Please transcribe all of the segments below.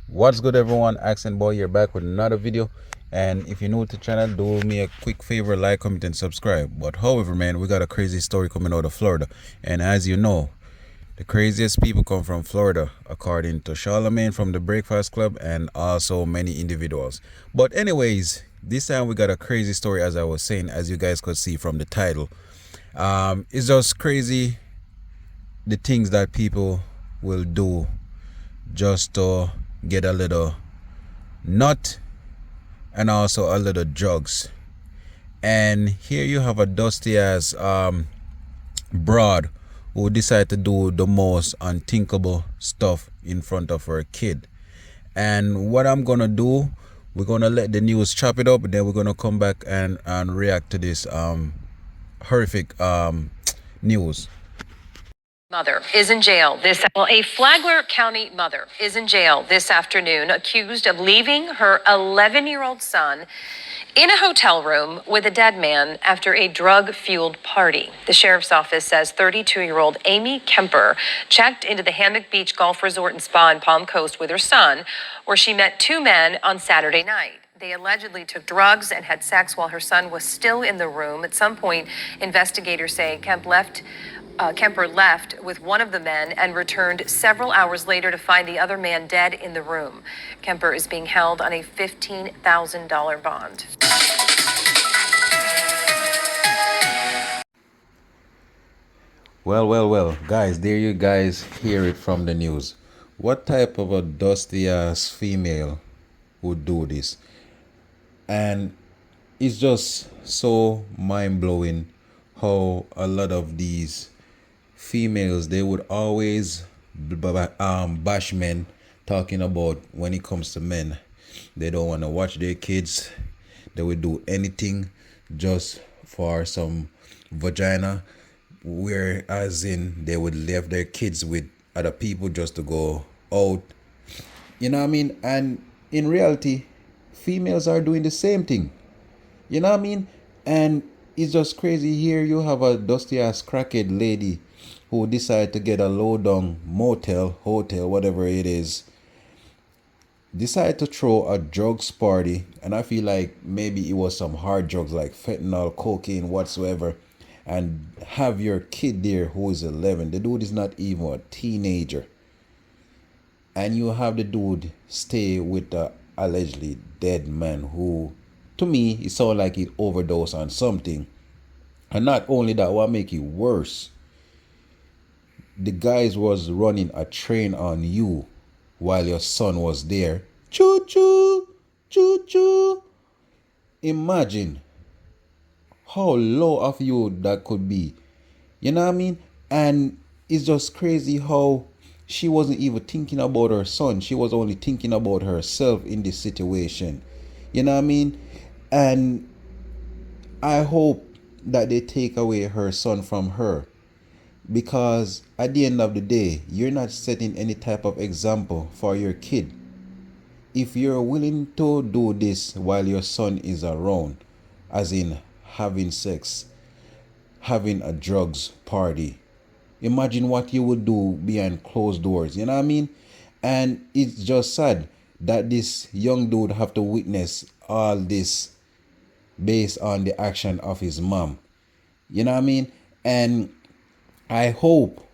What's good, everyone? Accent Boy here, back with another video. And if you're new to the channel, do me a quick favor, like, comment, and subscribe. But however, man, we got a crazy story coming out of Florida. And as you know, the craziest people come from Florida, according to Charlemagne from the Breakfast Club and also many individuals. But anyways, this time we got a crazy story, as I was saying, as you guys could see from the title. It's just crazy the things that people will do just to get a little nut and also a little drugs. And here you have a dusty ass broad who decided to do the most unthinkable stuff in front of her kid. And what I'm gonna do, we're gonna let the news chop it up, and then we're gonna come back and react to this horrific news. Mother is in jail a Flagler County mother is in jail this afternoon, accused of leaving her 11-year-old son in a hotel room with a dead man after a drug-fueled party. The sheriff's office says 32-year-old Amy Kemper checked into the Hammock Beach Golf Resort and Spa in Palm Coast with her son, where she met two men on Saturday night. They allegedly took drugs and had sex while her son was still in the room. At some point, investigators say Kemper left with one of the men and returned several hours later to find the other man dead in the room. Kemper is being held on a $15,000 bond. Well, guys, there you guys hear it from the news. What type of a dusty ass female would do this? And it's just so mind blowing how a lot of these females, they would always bash men, talking about when it comes to men, they don't want to watch their kids, they would do anything just for some vagina, whereas in they would leave their kids with other people just to go out. You know what I mean? And in reality, females are doing the same thing. You know what I mean? And it's just crazy. Here you have a dusty ass crackhead lady who decided to get a low down motel, hotel, whatever it is, decided to throw a drugs party. And I feel like maybe it was some hard drugs like fentanyl, cocaine, whatsoever. And have your kid there who is 11. The dude is not even a teenager. And you have the dude stay with the allegedly dead man who, to me, it sounds like he overdosed on something. And not only that, what make it worse, the guys was running a train on you while your son was there. Choo choo, choo choo. Imagine how low of you that could be. You know what I mean? And it's just crazy how she wasn't even thinking about her son. She was only thinking about herself in this situation. You know what I mean? And I hope that they take away her son from her, because at the end of the day, you're not setting any type of example for your kid. If you're willing to do this while your son is around, as in having sex, having a drugs party, imagine what you would do behind closed doors. You know what I mean? And it's just sad that this young dude have to witness all this based on the action of his mom. You know what I mean? And I hope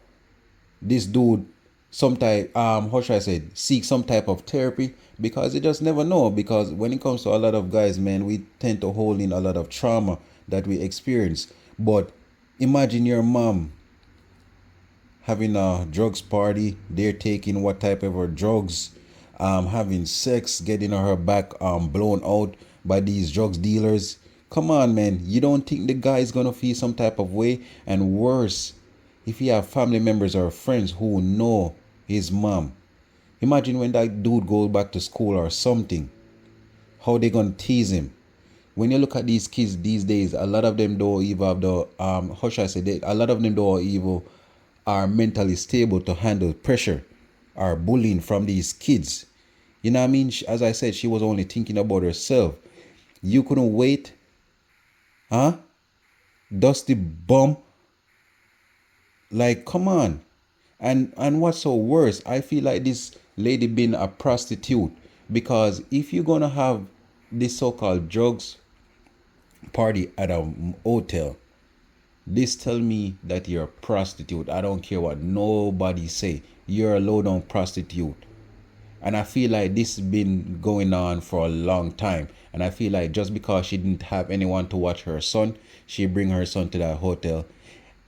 this dude some type how should I say, seek some type of therapy, because you just never know. Because when it comes to a lot of guys, man, we tend to hold in a lot of trauma that we experience. But imagine your mom having a drugs party, they're taking what type of drugs, having sex, getting her back blown out by these drugs dealers. Come on, man, you don't think the guy is gonna feel some type of way? And worse, if he have family members or friends who know his mom, imagine when that dude goes back to school or something, how they gonna tease him. When you look at these kids these days, a lot of them don't even have the how should I say, a lot of them don't even are mentally stable to handle pressure or bullying from these kids. You know what I mean? As I said, she was only thinking about herself. You couldn't wait, huh? Dusty bum. Like, come on. And what's so worse, I feel like this lady been a prostitute? Because if you're gonna have this so-called drugs party at a hotel, this tell me that you're a prostitute. I don't care what nobody say. You're a low down prostitute. And I feel like this has been going on for a long time. And I feel like just because she didn't have anyone to watch her son, she bring her son to that hotel,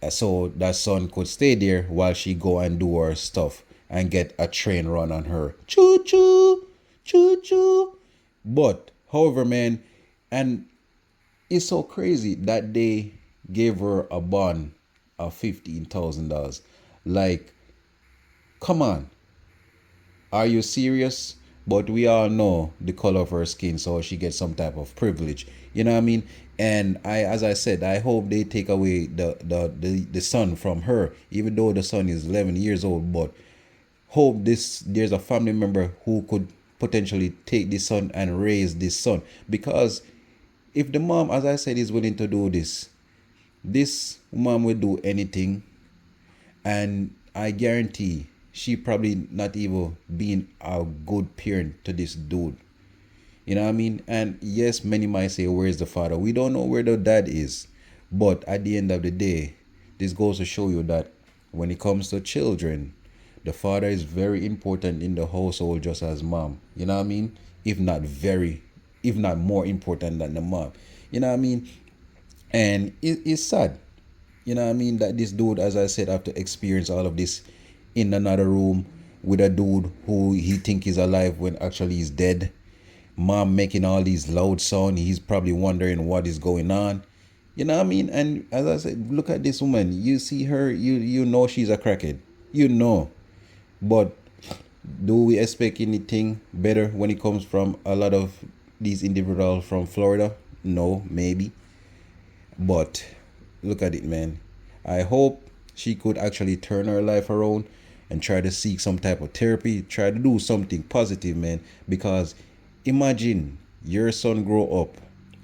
so that son could stay there while she go and do her stuff and get a train run on her. Choo choo, choo choo. But however, man, and it's so crazy that they gave her a bond of $15,000. Like, come on, are you serious? But we all know the color of her skin, so she gets some type of privilege. You know what I mean? And as I said, I hope they take away the son from her, even though the son is 11 years old. But hope there's a family member who could potentially take this son and raise this son. Because if the mom, as I said, is willing to do this mom will do anything. And I guarantee she probably not even being a good parent to this dude. You know what I mean? And yes, many might say, where's the father? We don't know where the dad is. But at the end of the day, this goes to show you that when it comes to children, the father is very important in the household, just as mom. You know what I mean? If not more important than the mom. You know what I mean? And it's sad. You know what I mean? That this dude, as I said, have to experience all of this in another room with a dude who he think is alive when actually he's dead. Mom making all these loud sound. He's probably wondering what is going on. You know what I mean? And as I said, look at this woman. You see her, you know she's a crackhead. You know. But do we expect anything better when it comes from a lot of these individuals from Florida? No, maybe. But look at it, man. I hope she could actually turn her life around and try to seek some type of therapy, try to do something positive, man. Because imagine your son grow up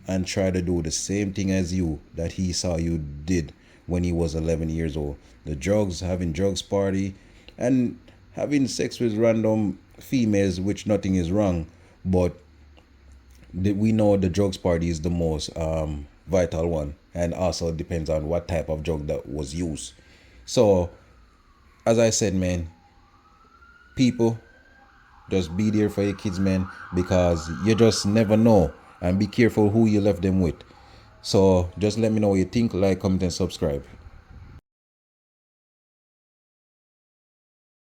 and try to do the same thing as you that he saw you did when he was 11 years old. The drugs, having drugs party, and having sex with random females, which nothing is wrong. But we know the drugs party is the most vital one, and also depends on what type of drug that was used. So as I said, man, people, just be there for your kids, man, because you just never know. And be careful who you left them with. So just let me know what you think, like, comment, and subscribe.